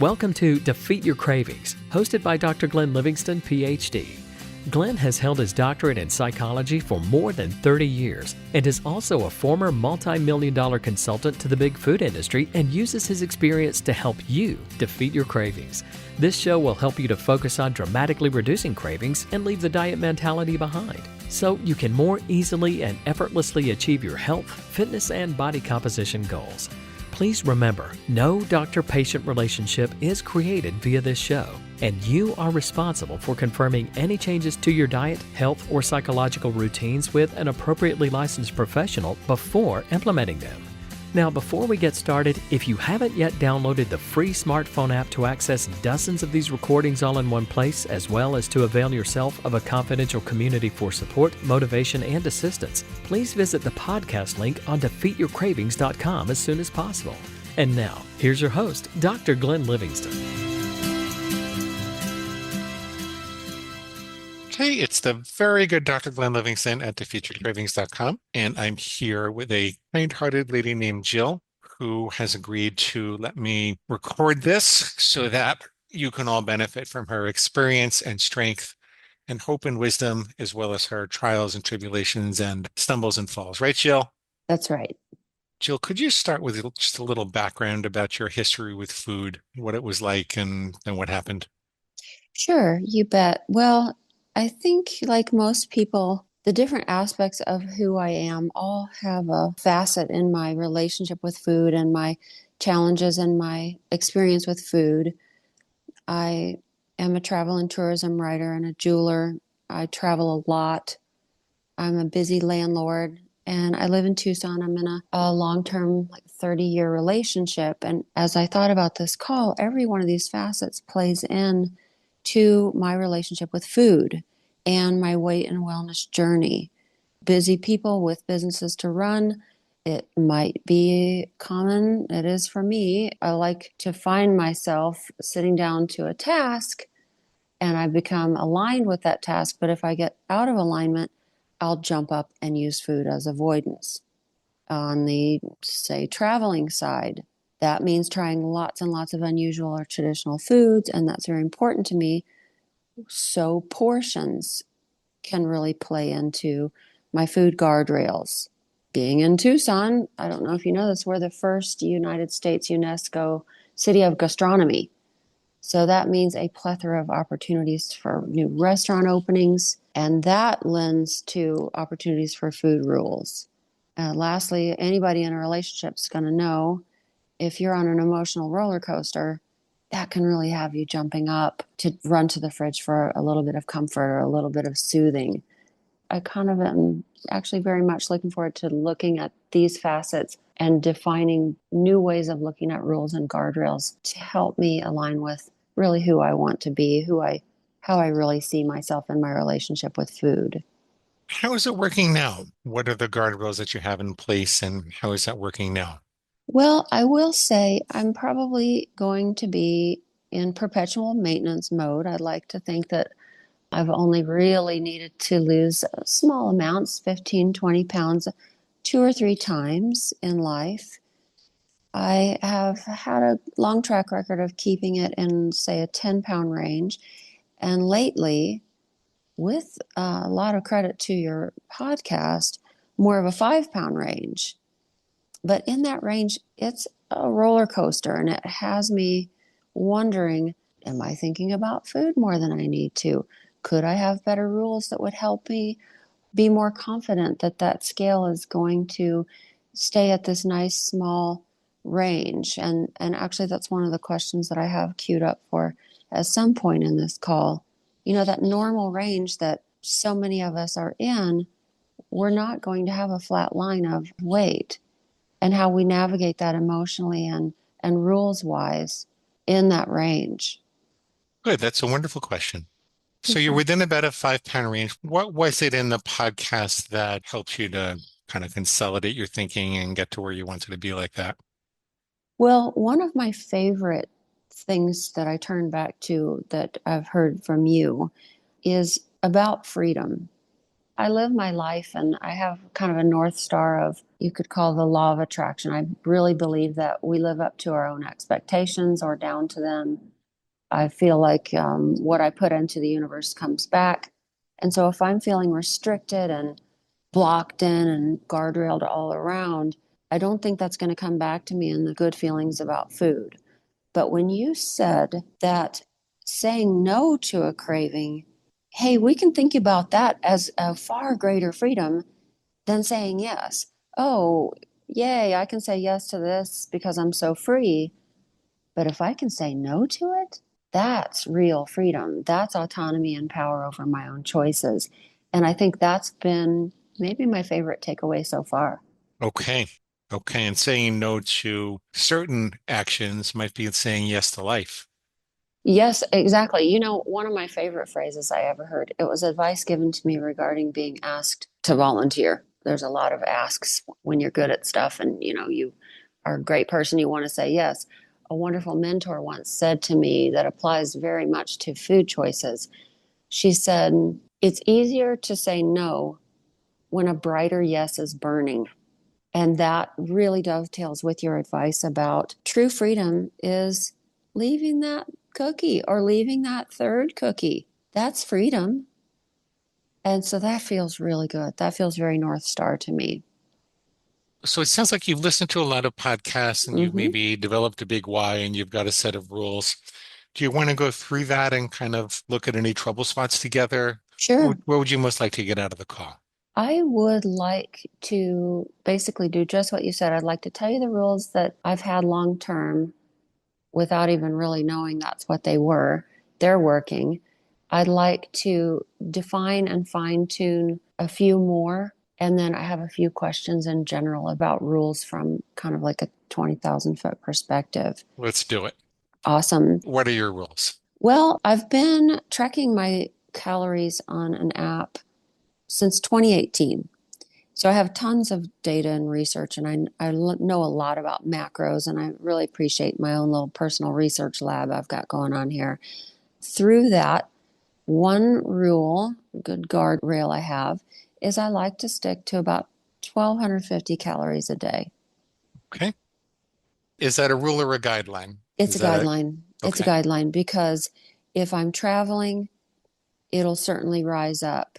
Welcome to Defeat Your Cravings, hosted by Dr. Glenn Livingston, PhD. Glenn has held his doctorate in psychology for more than 30 years and is also a former multi-million-dollar consultant to the big food industry and uses his experience to help you defeat your cravings. This show will help you to focus on dramatically reducing cravings and leave the diet mentality behind, so you can more easily and effortlessly achieve your health, fitness, and body composition goals. Please remember, no doctor-patient relationship is created via this show, and you are responsible for confirming any changes to your diet, health, or psychological routines with an appropriately licensed professional before implementing them. Now, before we get started, if you haven't yet downloaded the free smartphone app to access dozens of these recordings all in one place, as well as to avail yourself of a confidential community for support, motivation, and assistance, please visit the podcast link on defeatyourcravings.com as soon as possible. And now, here's your host, Dr. Glenn Livingston. Hey, it's the very good Dr. Glenn Livingston at defeatyourcravings.com, and I'm here with a kind-hearted lady named Jill, who has agreed to let me record this so that you can all benefit from her experience and strength and hope and wisdom, as well as her trials and tribulations and stumbles and falls. Right, Jill? That's right. Jill, could you start with just a little background about your history with food, what it was like, and what happened? Sure, you bet. Well, I think, like most people, the different aspects of who I am all have a facet in my relationship with food and my challenges and my experience with food. I am a travel and tourism writer and a jeweler. I travel a lot. I'm a busy landlord, and I live in Tucson. I'm in a long-term, 30-year relationship. And as I thought about this call, every one of these facets plays in to my relationship with food and my weight and wellness journey. Busy people with businesses to run, it might be common, it is for me. I like to find myself sitting down to a task and I become aligned with that task, but if I get out of alignment, I'll jump up and use food as avoidance. On the, say, traveling side, that means trying lots and lots of unusual or traditional foods, and that's very important to me. So portions can really play into my food guardrails. Being in Tucson, I don't know if you know this, we're the first United States UNESCO city of gastronomy. So that means a plethora of opportunities for new restaurant openings, and that lends to opportunities for food rules. Lastly, anybody in a relationship is going to know if you're on an emotional roller coaster, that can really have you jumping up to run to the fridge for a little bit of comfort or a little bit of soothing. I kind of am actually very much looking forward to looking at these facets and defining new ways of looking at rules and guardrails to help me align with really who I want to be, how I really see myself in my relationship with food. How is it working now? What are the guardrails that you have in place, and how is that working now? Well, I will say I'm probably going to be in perpetual maintenance mode. I'd like to think that I've only really needed to lose small amounts, 15, 20 pounds, 2 or 3 times in life. I have had a long track record of keeping it in, say, a 10-pound range. And lately, with a lot of credit to your podcast, more of a 5-pound range. But in that range, it's a roller coaster, and it has me wondering, am I thinking about food more than I need to? Could I have better rules that would help me be more confident that that scale is going to stay at this nice small range? And actually, that's one of the questions that I have queued up for at some point in this call. You know, that normal range that so many of us are in, we're not going to have a flat line of weight. And how we navigate that emotionally and rules-wise in that range. Good. That's a wonderful question. So Okay. you're within about a 5-pound range. What was it in the podcast that helped you to kind of consolidate your thinking and get to where you wanted to be like that? Well, one of my favorite things that I turn back to that I've heard from you is about freedom. I live my life and I have kind of a North Star of you could call the law of attraction. I really believe that we live up to our own expectations or down to them. I feel like what I put into the universe comes back. And so if I'm feeling restricted and blocked in and guardrailed all around, I don't think that's going to come back to me in the good feelings about food. But when you said that saying no to a craving, hey, we can think about that as a far greater freedom than saying yes. Oh, yay, I can say yes to this because I'm so free. But if I can say no to it, that's real freedom. That's autonomy and power over my own choices. And I think that's been maybe my favorite takeaway so far. Okay. Okay. And saying no to certain actions might be saying yes to life. Yes, exactly. You know, one of my favorite phrases I ever heard, it was advice given to me regarding being asked to volunteer. There's a lot of asks when you're good at stuff and, you know, you are a great person, you want to say yes. A wonderful mentor once said to me that applies very much to food choices. She said, it's easier to say no when a brighter yes is burning. And that really dovetails with your advice about true freedom is leaving that cookie or leaving that third cookie. That's freedom. And so that feels really good. That feels very North Star to me. So it sounds like you've listened to a lot of podcasts and you've Hmm. maybe developed a big why and you've got a set of rules. Do you want to go through that and kind of look at any trouble spots together? Sure. What would you most like to get out of the call? I would like to basically do just what you said. I'd like to tell you the rules that I've had long term without even really knowing that's what they were. They're working. I'd like to define and fine tune a few more. And then I have a few questions in general about rules from kind of like a 20,000-foot perspective. Let's do it. Awesome. What are your rules? Well, I've been tracking my calories on an app since 2018. So I have tons of data and research, and I know a lot about macros, and I really appreciate my own little personal research lab I've got going on here. Through that, one rule, good guardrail I have, is I like to stick to about 1,250 calories a day. Okay. Is that a rule or a guideline? It's Is a that guideline. It's a okay? guideline because if I'm traveling, it'll certainly rise up.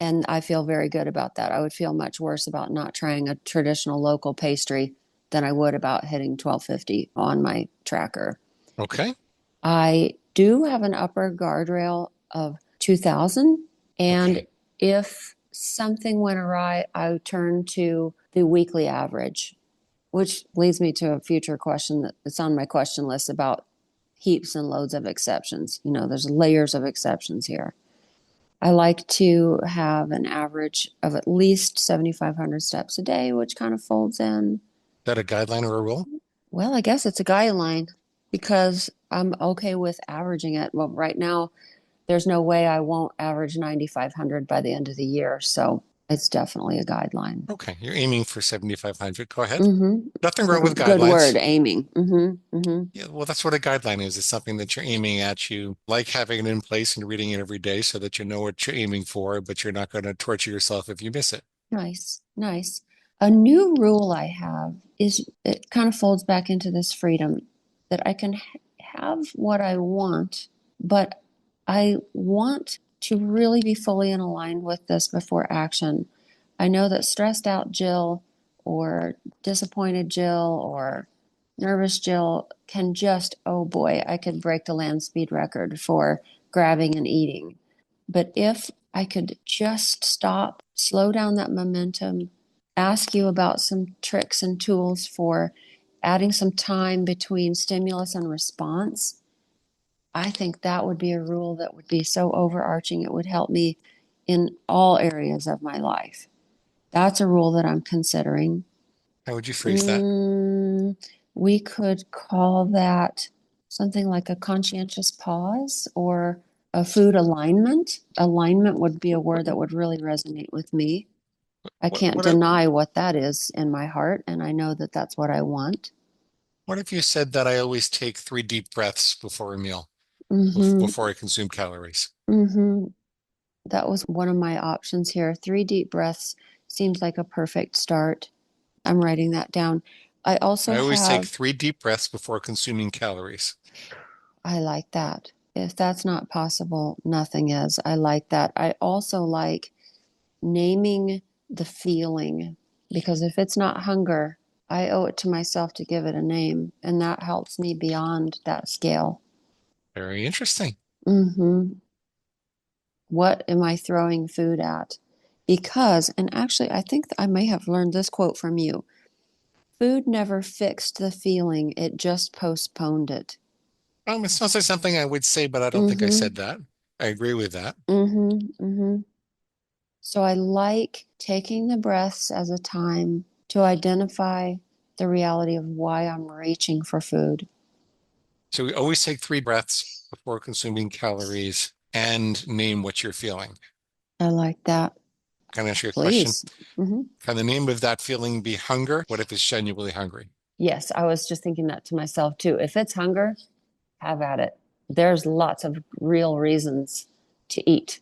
And I feel very good about that. I would feel much worse about not trying a traditional local pastry than I would about hitting 1250 on my tracker. Okay. I do have an upper guardrail of 2000. And Okay. if something went awry, I would turn to the weekly average, which leads me to a future question that's on my question list about heaps and loads of exceptions. You know, there's layers of exceptions here. I like to have an average of at least 7,500 steps a day, which kind of folds in. Is that a guideline or a rule? Well, I guess it's a guideline because I'm okay with averaging it. Well, right now, there's no way I won't average 9,500 by the end of the year. So it's definitely a guideline. Okay. You're aiming for 7,500. Go ahead. Mm-hmm. Nothing wrong with Good word, guidelines. aiming. Mm-hmm. Mm-hmm. Yeah, well, that's what a guideline is. It's something that you're aiming at. You like having it in place and reading it every day so that you know what you're aiming for, but you're not going to torture yourself if you miss it. Nice, nice. A new rule I have is it kind of folds back into this freedom that I can have what I want, but I want to really be fully in aligned with this before action. I know that stressed out Jill or disappointed Jill or nervous Jill can just, oh boy, I could break the land speed record for grabbing and eating. But if I could just stop, slow down that momentum, ask you about some tricks and tools for adding some time between stimulus and response, I think that would be a rule that would be so overarching. It would help me in all areas of my life. That's a rule that I'm considering. How would you phrase that? We could call that something like a conscientious pause or a food alignment. Alignment would be a word that would really resonate with me. I What can't what if, deny what that is in my heart, and I know that that's what I want. what if you said that I always take 3 deep breaths before a meal, Mm-hmm. before I consume calories? Mm-hmm. That was one of my options here. 3 deep breaths seems like a perfect start. I'm writing that down. I also I always take have, 3 deep breaths before consuming calories. I like that. If that's not possible, nothing is. I like that. I also like naming the feeling because if it's not hunger, I owe it to myself to give it a name, and that helps me beyond that scale. Very interesting. hmm What am I throwing food at? Because, and actually, I think I may have learned this quote from you. Food never fixed the feeling, it just postponed it. It sounds like something I would say, but I don't think I Mm-hmm. said that. I agree with that. Mm-hmm. Mm-hmm. So I like taking the breaths as a time to identify the reality of why I'm reaching for food. So we always take 3 breaths before consuming calories and name what you're feeling. I like that. Can I ask you a question? Please. hmm Can the name of that feeling be hunger? What if it's genuinely hungry? Yes, I was just thinking that to myself too. If it's hunger, have at it. There's lots of real reasons to eat.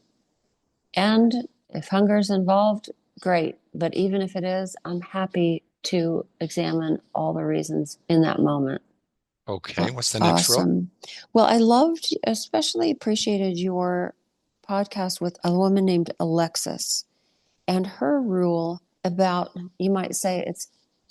And if hunger is involved, great. But even if it is, I'm happy to examine all the reasons in that moment. Okay, what's the next rule? Awesome. Well, I loved, especially appreciated your podcast with a woman named Alexis and her rule about, you might say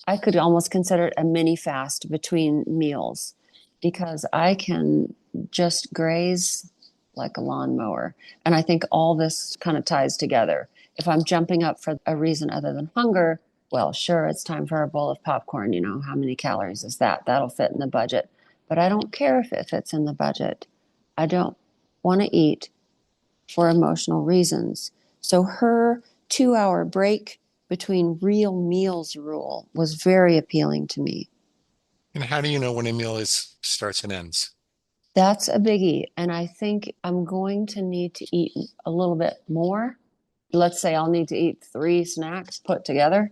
I could almost consider it a mini fast between meals because I can just graze like a lawnmower. And I think all this kind of ties together. If I'm jumping up for a reason other than hunger, well, sure, it's time for a bowl of popcorn. You know, how many calories is that? That'll fit in the budget. But I don't care if it fits in the budget. I don't want to eat for emotional reasons. So her 2 hour break between real meals rule was very appealing to me. And how do you know when a meal is starts and ends? That's a biggie. And I think I'm going to need to eat a little bit more. Let's say I'll need to eat 3 snacks put together.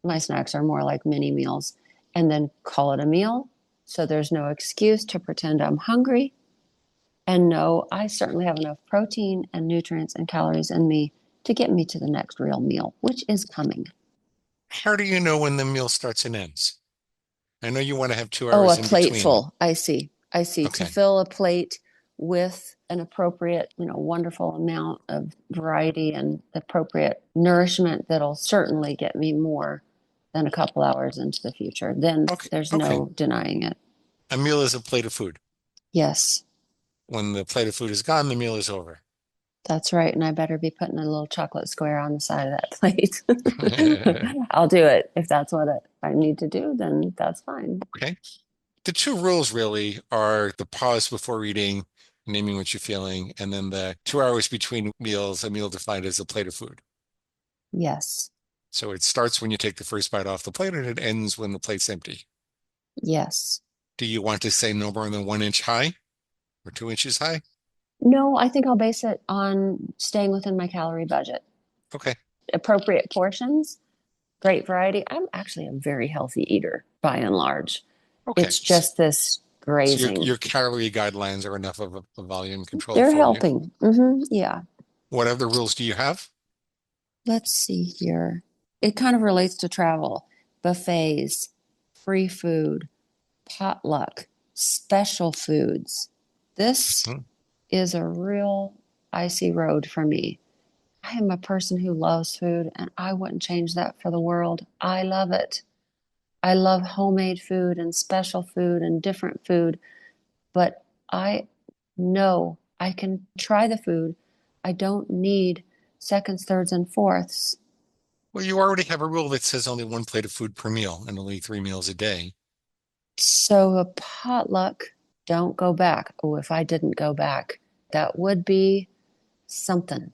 My snacks are more like mini meals, and then call it a meal. So there's no excuse to pretend I'm hungry. And no, I certainly have enough protein and nutrients and calories in me to get me to the next real meal, which is coming. How do you know when the meal starts and ends? I know you want to have two Oh, a hours in plate between. full. I see. I see. To Okay. fill a plate with an appropriate, wonderful amount of variety and appropriate nourishment that'll certainly get me more than a couple hours into the future. Then Okay. there's Okay. no denying it. A meal is a plate of food. Yes, When the plate of food is gone, the meal is over. that's right. And I better be putting a little chocolate square on the side of that plate. I'll do it. If that's what I need to do, then that's fine. Okay. The 2 rules really are the pause before eating, naming what you're feeling, and then the 2 hours between meals, a meal defined as a plate of food. Yes. So it starts when you take the first bite off the plate and it ends when the plate's empty. Yes. Do you want to say no more than 1 inch high or 2 inches high? No, I think I'll base it on staying within my calorie budget. Okay. Appropriate portions, great variety. I'm actually a very healthy eater by and large. Okay. It's just this So your, grazing. your calorie guidelines are enough of a volume control They're for you. helping. Yeah. What other rules do you have? Let's see here. It kind of relates to travel, buffets, free food, potluck, special foods. This Hmm. is a real icy road for me. I am a person who loves food, and I wouldn't change that for the world. I love it. I love homemade food and special food and different food, but I know I can try the food. I don't need seconds, thirds, and fourths. Well, you already have a rule that says only 1 plate of food per meal and only 3 meals a day. So a potluck, don't go back. Oh, if I didn't go back, that would be something.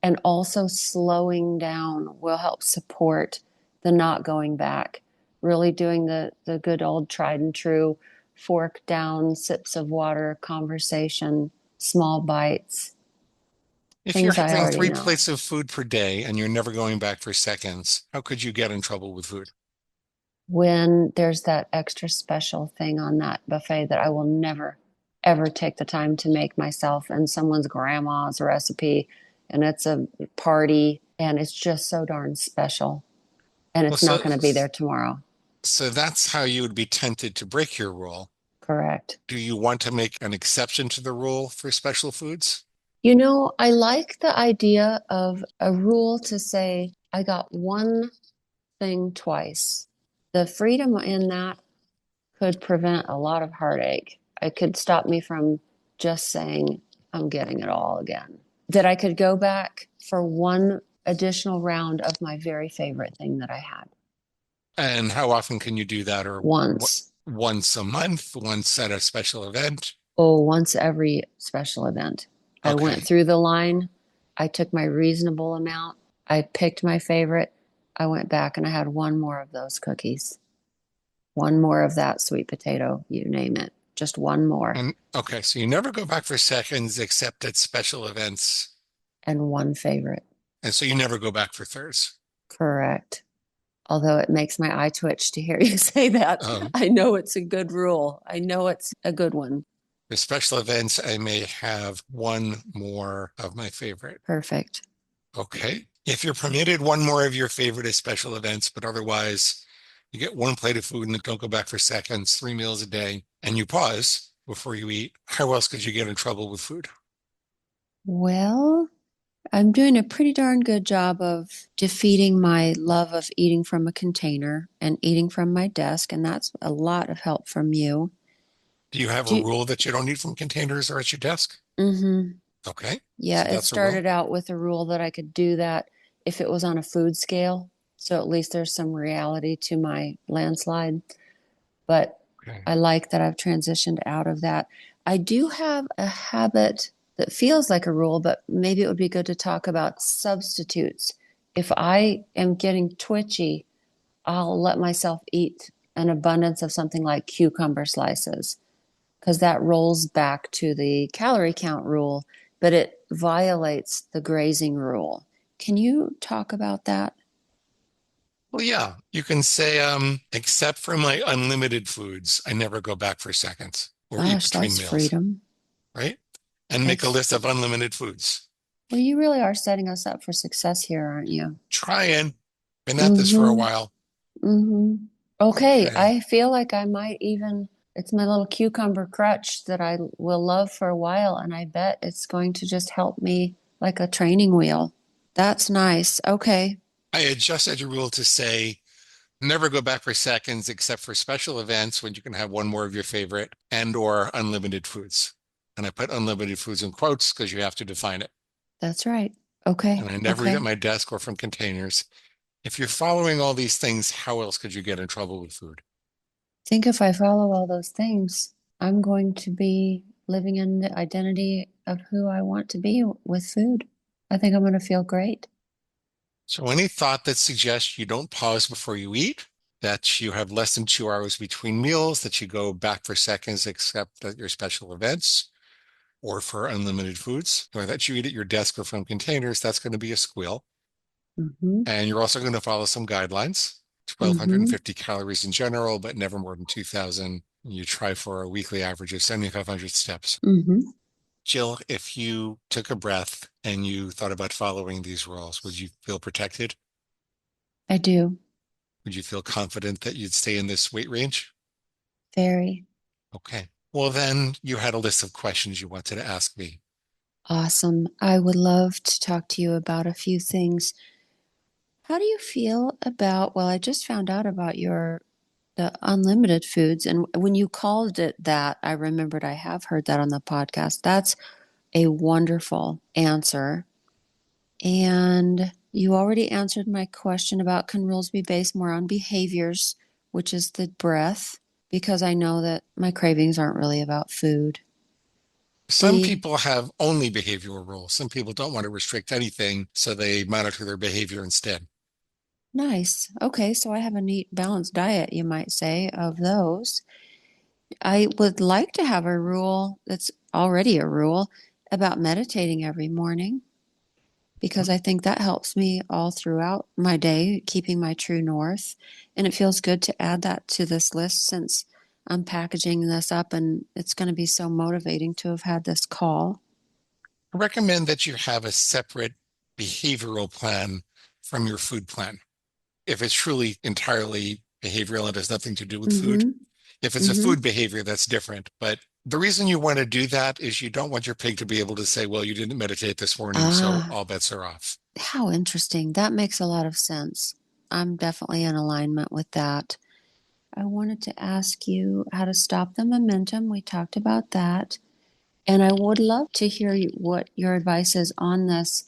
And also slowing down will help support the not going back. Really doing the good old tried and true fork down, sips of water, conversation, small bites, If you're things I having already 3 know. plates of food per day and you're never going back for seconds, how could you get in trouble with food? When there's that extra special thing on that buffet that I will never, ever take the time to make myself and someone's grandma's recipe, and it's a party and it's just so darn special. and Well, it's not going to be there tomorrow. so that's how you would be tempted to break your rule. Correct. Do you want to make an exception to the rule for special foods? I like the idea of a rule to say I got one thing twice. The freedom in that could prevent a lot of heartache. It could stop me from just saying I'm getting it all again. That I could go back for one additional round of my very favorite thing that I had. And how often can you do that? Or Once. once a month, once at a special event? Oh, once every special event. I Okay. went through the line. I took my reasonable amount. I picked my favorite. I went back and I had one more of those cookies. One more of that sweet potato, you name it. Just one more. And okay, so you never go back for seconds except at special events. And one favorite. And so you never go back for thirds. Correct. Although it makes my eye twitch to hear you say that. I know it's a good rule. I know it's a good one. For special events, I may have one more of my favorite. Perfect. Okay. If you're permitted one more of your favorite at special events, but otherwise you get one plate of food and don't go back for seconds, 3 meals a day, and you pause before you eat, how else could you get in trouble with food? Well, I'm doing a pretty darn good job of defeating my love of eating from a container and eating from my desk, and that's a lot of help from you. Do you have a rule that you don't eat from containers or at your desk? Mm-hmm. Okay. Yeah, So it started out with a rule that I could do that if it was on a food scale. So at least there's some reality to my landslide. But okay. I like that I've transitioned out of that. I do have a habit that feels like a rule, but maybe it would be good to talk about substitutes. If I am getting twitchy, I'll let myself eat an abundance of something like cucumber slices, because that rolls back to the calorie count rule, but it violates the grazing rule. Can you talk about that? Well, yeah, you can say, except for my unlimited foods, I never go back for seconds or eat Gosh, between that's meals, freedom. right? And make a list of unlimited foods. Well, you really are setting us up for success here, aren't you? Trying. Been at this for a while. Mm-hmm. Okay, I feel like I might even, it's my little cucumber crutch that I will love for a while, and I bet it's going to just help me like a training wheel. That's nice. Okay. I adjusted your rule to say never go back for seconds except for special events when you can have one more of your favorite and or unlimited foods. And I put unlimited foods in quotes because you have to define it. That's right. Okay. And I never eat at my desk or from containers. If you're following all these things, how else could you get in trouble with food? I think if I follow all those things, I'm going to be living in the identity of who I want to be with food. I think I'm going to feel great. So any thought that suggests you don't pause before you eat, that you have less than 2 hours between meals, that you go back for seconds except at your special events or for unlimited foods, or that you eat at your desk or from containers, that's going to be a squeal. Mm-hmm. And you're also going to follow some guidelines, 1,250 calories in general, but never more than 2,000. You try for a weekly average of 7,500 steps. Jill, if you took a breath and you thought about following these rules, would you feel protected? I do. Would you feel confident that you'd stay in this weight range? Very. Okay. Well, then you had a list of questions you wanted to ask me. Awesome. I would love to talk to you about a few things. How do you feel about, well, I just found out about the unlimited foods. And when you called it that, I remembered I have heard that on the podcast. That's a wonderful answer. And you already answered my question about can rules be based more on behaviors, which is the breath, because I know that my cravings aren't really about food. Some people have only behavioral rules. Some people don't want to restrict anything, so they monitor their behavior instead. Nice. Okay, so I have a neat balanced diet, you might say, of those. I would like to have a rule that's already a rule about meditating every morning, because I think that helps me all throughout my day, keeping my true north. And it feels good to add that to this list since I'm packaging this up and it's going to be so motivating to have had this call. I recommend that you have a separate behavioral plan from your food plan. if it's truly entirely behavioral and has nothing to do with food. Mm-hmm. If it's a Mm-hmm. food behavior, that's different. But the reason you want to do that is you don't want your pig to be able to say, well, you didn't meditate this morning, so Ah, all bets are off. how interesting. That makes a lot of sense. I'm definitely in alignment with that. I wanted to ask you how to stop the momentum. We talked about that. And I would love to hear what your advice is on this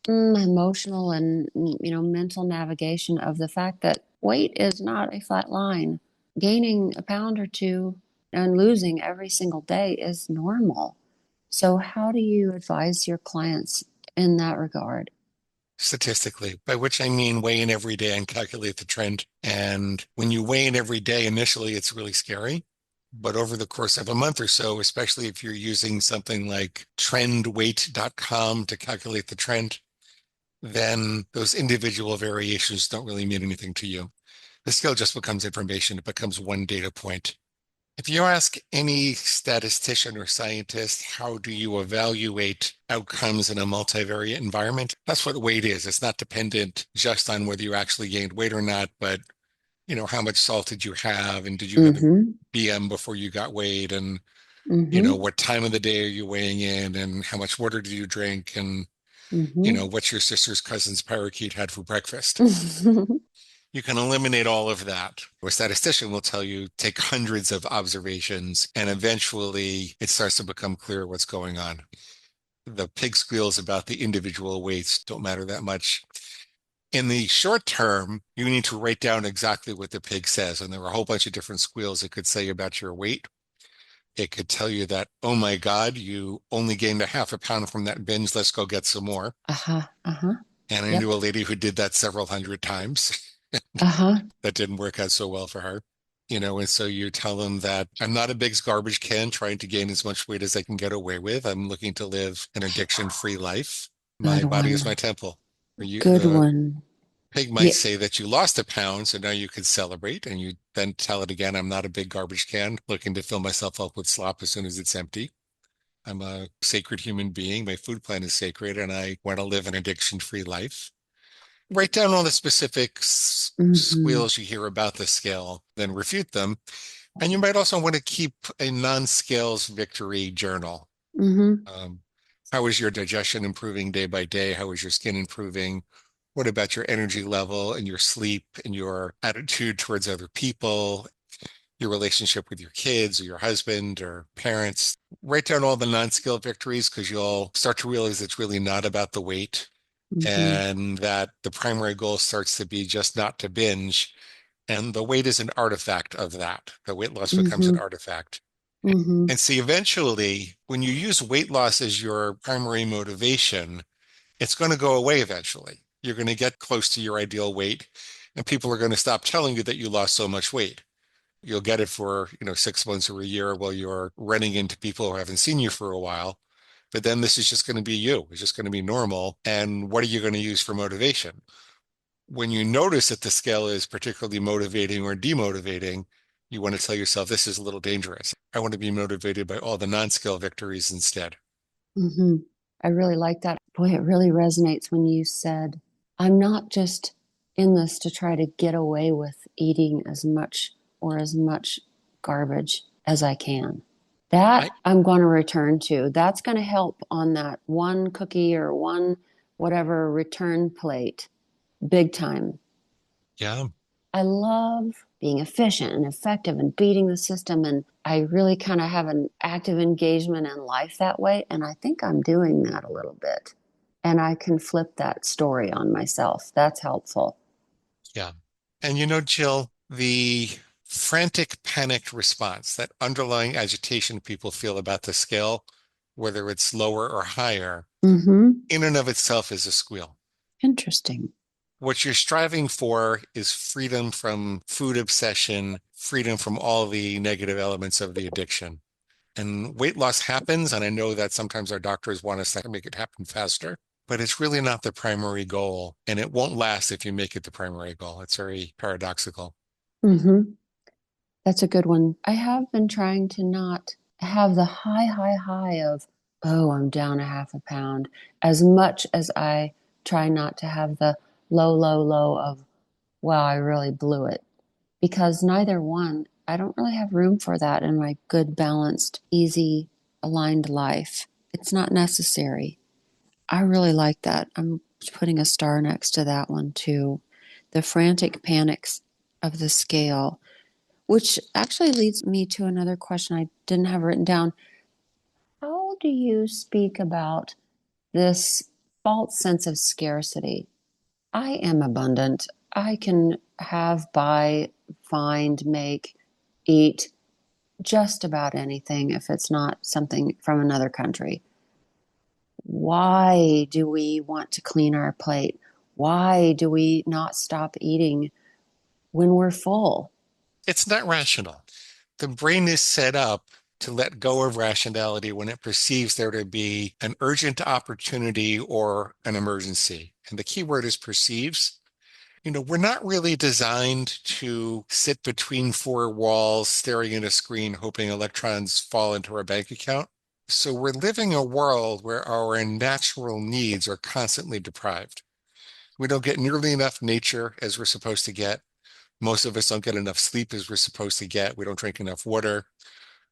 emotional and mental navigation of the fact that weight is not a flat line. Gaining a pound or two and losing every single day is normal. So how do you advise your clients in that regard? Statistically, by which I mean weigh in every day and calculate the trend. And when you weigh in every day, initially it's really scary. But over the course of a month or so, especially if you're using something like trendweight.com to calculate the trend, then those individual variations don't really mean anything to you. The scale just becomes information. It becomes one data point. If you ask any statistician or scientist, how do you evaluate outcomes in a multivariate environment? That's what weight is. It's not dependent just on whether you actually gained weight or not, but how much salt did you have, and did you have a Mm-hmm. BM before you got weighed, and Mm-hmm. what time of the day are you weighing in, and how much water did you drink, and Mm-hmm. what's your sister's cousin's parakeet had for breakfast. You can eliminate all of that. A statistician will tell you take hundreds of observations, and eventually it starts to become clear what's going on. The pig squeals about the individual weights don't matter that much. In the short term, you need to write down exactly what the pig says. And there are a whole bunch of different squeals it could say about your weight. It could tell you that, oh my God, you only gained a half a pound from that binge. Let's go get some more. Uh-huh. Uh-huh. And I Yep. knew a lady who did that several hundred times. Uh-huh. That didn't work out so well for her. And so you tell them that I'm not a big garbage can trying to gain as much weight as I can get away with. I'm looking to live an addiction-free life. My Good body is my one. temple. Good The one. pig might Yeah. say that you lost a pound, so now you can celebrate, and you then tell it again, I'm not a big garbage can looking to fill myself up with slop as soon as it's empty. I'm a sacred human being. My food plan is sacred, and I want to live an addiction-free life. Write down all the specific Mm-hmm. squeals you hear about the scale, then refute them. And you might also want to keep a non-scales victory journal. Mm-hmm. Um, how is your digestion improving day by day? How is your skin improving? What about your energy level and your sleep and your attitude towards other people, your relationship with your kids or your husband or parents? Write down all the non-scale victories, because you'll start to realize it's really not about the weight, Mm-hmm. and that the primary goal starts to be just not to binge. And the weight is an artifact of that. The weight loss becomes an Mm-hmm. artifact. Mm-hmm. And see, eventually, when you use weight loss as your primary motivation, it's going to go away eventually. You're going to get close to your ideal weight, and people are going to stop telling you that you lost so much weight. You'll get it for, 6 months or a year while you're running into people who haven't seen you for a while. But then this is just going to be you. It's just going to be normal. And what are you going to use for motivation? When you notice that the scale is particularly motivating or demotivating, you want to tell yourself, this is a little dangerous. I want to be motivated by all the non-scale victories instead. Mm-hmm. I really like that. Boy, it really resonates when you said, I'm not just in this to try to get away with eating as much or as much garbage as I can. That I, I'm going to return to. That's going to help on that one cookie or one whatever return plate big time. yeah, I love being efficient and effective and beating the system. And I really kind of have an active engagement in life that way. And I think I'm doing that a little bit. And I can flip that story on myself. That's helpful. yeah. And Jill, the frantic, panicked response, that underlying agitation people feel about the scale, whether it's lower or higher, Mm-hmm. in and of itself is a squeal. Interesting. What you're striving for is freedom from food obsession, freedom from all the negative elements of the addiction. And weight loss happens, and I know that sometimes our doctors want us to make it happen faster, but it's really not the primary goal, and it won't last if you make it the primary goal. It's very paradoxical. Mm-hmm. That's a good one. I have been trying to not have the high of, oh, I'm down a half a pound, as much as I try not to have the low of, wow, I really blew it. Because neither one, I don't really have room for that in my good, balanced, easy, aligned life. It's not necessary. I really like that. I'm putting a star next to that one too. The frantic panics of the scale, which actually leads me to another question I didn't have written down. How do you speak about this false sense of scarcity? I am abundant. I can have, buy, find, make, eat just about anything if it's not something from another country. Why do we want to clean our plate? Why do we not stop eating when we're full? It's not rational. The brain is set up to let go of rationality when it perceives there to be an urgent opportunity or an emergency. And the key word is perceives. We're not really designed to sit between four walls, staring at a screen, hoping electrons fall into our bank account. So we're living a world where our natural needs are constantly deprived. We don't get nearly enough nature as we're supposed to get. Most of us don't get enough sleep as we're supposed to get. We don't drink enough water.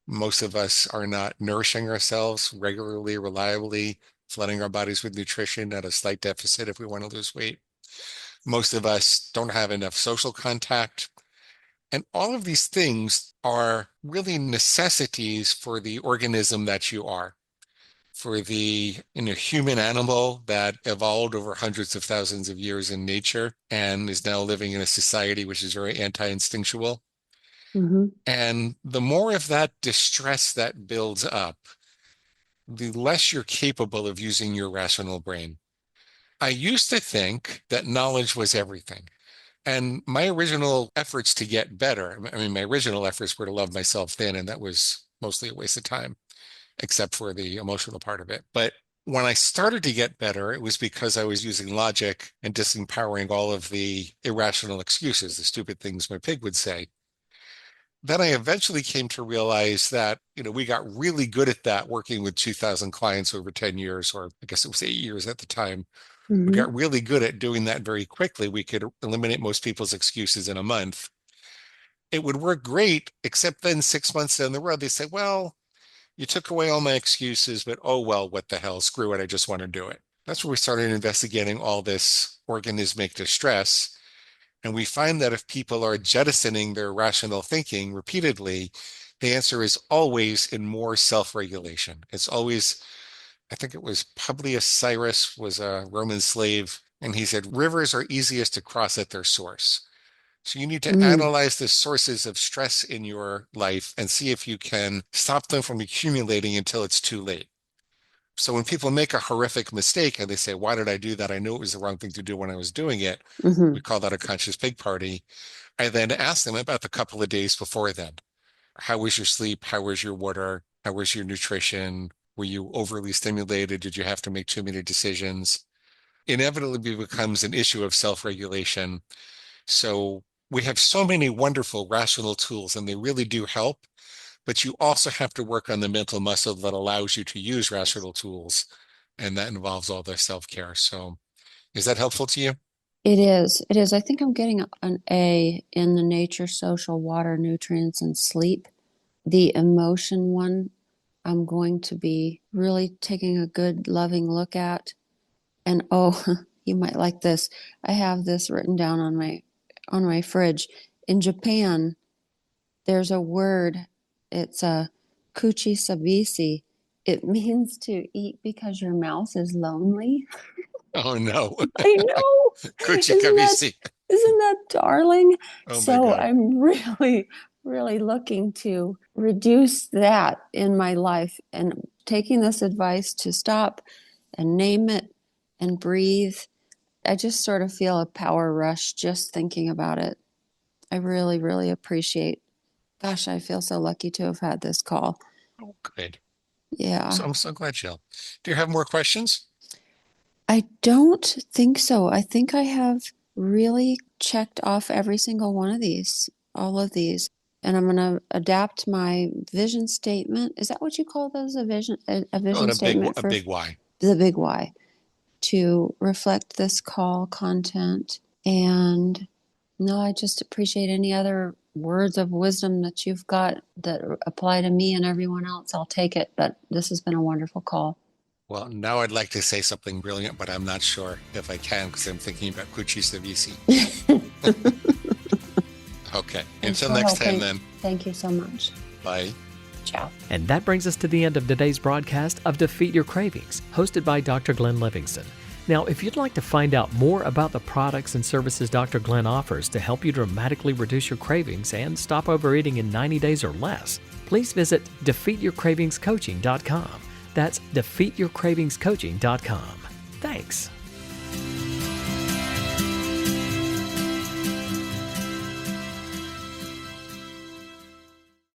Most of us are not nourishing ourselves regularly, reliably, flooding our bodies with nutrition at a slight deficit if we want to lose weight. Most of us don't have enough social contact. And all of these things are really necessities for the organism that you are, for the human animal that evolved over hundreds of thousands of years in nature and is now living in a society which is very anti-instinctual. Mm-hmm. And the more of that distress that builds up, the less you're capable of using your rational brain. I used to think that knowledge was everything. And my original efforts to get better, my original efforts were to love myself thin, and that was mostly a waste of time, except for the emotional part of it. But when I started to get better, it was because I was using logic and disempowering all of the irrational excuses, the stupid things my pig would say. Then I eventually came to realize that, we got really good at that working with 2,000 clients over 10 years, or I guess it was 8 years at the time. We Mm-hmm. got really good at doing that very quickly. We could eliminate most people's excuses in a month. It would work great, except then 6 months down the road, they say, well, you took away all my excuses, but oh, well, what the hell? Screw it. I just want to do it. That's where we started investigating all this organismic distress. And we find that if people are jettisoning their rational thinking repeatedly, the answer is always in more self-regulation. It's always, I think it was Publius Cyrus was a Roman slave, and he said, rivers are easiest to cross at their source. So you need to Mm. analyze the sources of stress in your life and see if you can stop them from accumulating until it's too late. So when people make a horrific mistake and they say, why did I do that? I knew it was the wrong thing to do when I was doing it. Mm-hmm. We call that a conscious pig party. I then ask them about the couple of days before then. How was your sleep? How was your water? How was your nutrition? Were you overly stimulated? Did you have to make too many decisions? Inevitably becomes an issue of self-regulation. So we have so many wonderful rational tools, and they really do help, but you also have to work on the mental muscle that allows you to use rational tools, and that involves all the self-care. So is that helpful to you? It is. It is. I think I'm getting an A in the nature, social, water, nutrients, and sleep. The emotion one, I'm going to be really taking a good, loving look at. And oh, you might like this. I have this written down on my fridge. In Japan, there's a word. It's a kuchi sabisi. It means to eat because your mouth is lonely. Oh no. I know. Kuchi Isn't that kabisi. isn't that darling? Oh my So God. I'm really, really looking to reduce that in my life and taking this advice to stop and name it and breathe. I just sort of feel a power rush just thinking about it. I really, really appreciate. Gosh, I feel so lucky to have had this call. Oh, good. So Yeah. I'm so glad, Jill. Do you have more questions? I don't think so. I think I have really checked off every single one of these, all of these. And I'm going to adapt my vision statement. Is that what you call those? A Oh, vision and statement a for big why. the big why to reflect this call content. And No, I just appreciate any other words of wisdom that you've got that apply to me and everyone else. I'll take it. But this has been a wonderful call. Well, now I'd like to say something brilliant, but I'm not sure if I can because I'm thinking about Cucci Savisi. Okay. Until next time then. Thank you so much. Bye. Ciao. And that brings us to the end of today's broadcast of Defeat Your Cravings, hosted by Dr. Glenn Livingston. Now, if you'd like to find out more about the products and services Dr. Glenn offers to help you dramatically reduce your cravings and stop overeating in 90 days or less, please visit defeatyourcravingscoaching.com. That's defeatyourcravingscoaching.com. Thanks.